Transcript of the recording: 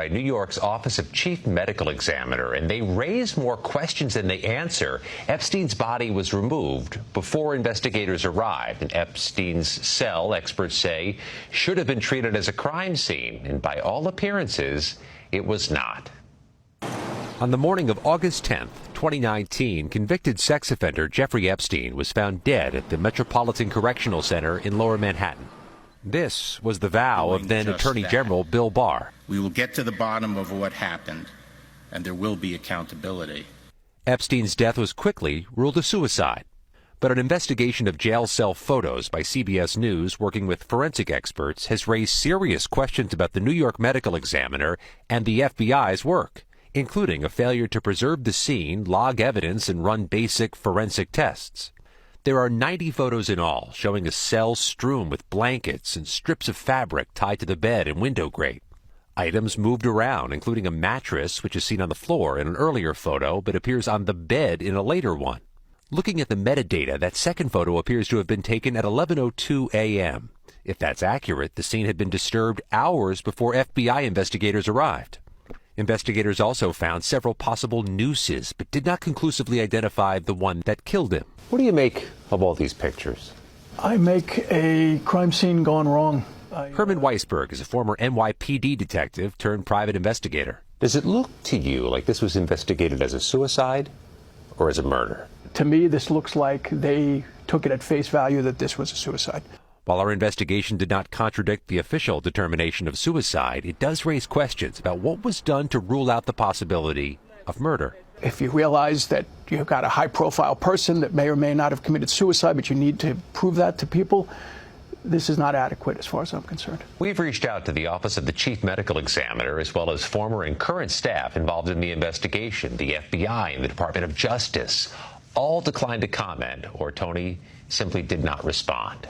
by New York's Office of Chief Medical Examiner, and they raise more questions than they answer. Epstein's body was removed before investigators arrived, and Epstein's cell, experts say, should have been treated as a crime scene, and by all appearances, it was not. On the morning of August 10th, 2019, convicted sex offender Jeffrey Epstein was found dead at the Metropolitan Correctional Center in Lower Manhattan. This was the vow of then Attorney General Bill Barr. We will get to the bottom of what happened, and there will be accountability. Epstein's death was quickly ruled a suicide. But an investigation of jail cell photos by CBS News, working with forensic experts, has raised serious questions about the New York Medical Examiner and the FBI's work, including a failure to preserve the scene, log evidence, and run basic forensic tests. There are 90 photos in all, showing a cell strewn with blankets and strips of fabric tied to the bed and window grate. Items moved around, including a mattress, which is seen on the floor in an earlier photo, but appears on the bed in a later one. Looking at the metadata, that second photo appears to have been taken at 11:02 a.m. If that's accurate, the scene had been disturbed hours before FBI investigators arrived. Investigators also found several possible nooses, but did not conclusively identify the one that killed him. What do you make of all these pictures? I make a crime scene gone wrong. Herman Weisberg is a former NYPD detective turned private investigator. Does it look to you like this was investigated as a suicide or as a murder? To me, this looks like they took it at face value that this was a suicide. While our investigation did not contradict the official determination of suicide, it does raise questions about what was done to rule out the possibility of murder. If you realize that you've got a high-profile person that may or may not have committed suicide, but you need to prove that to people, this is not adequate as far as I'm concerned. We've reached out to the Office of the Chief Medical Examiner, as well as former and current staff involved in the investigation, the FBI and the Department of Justice. All declined to comment, or Tony simply did not respond.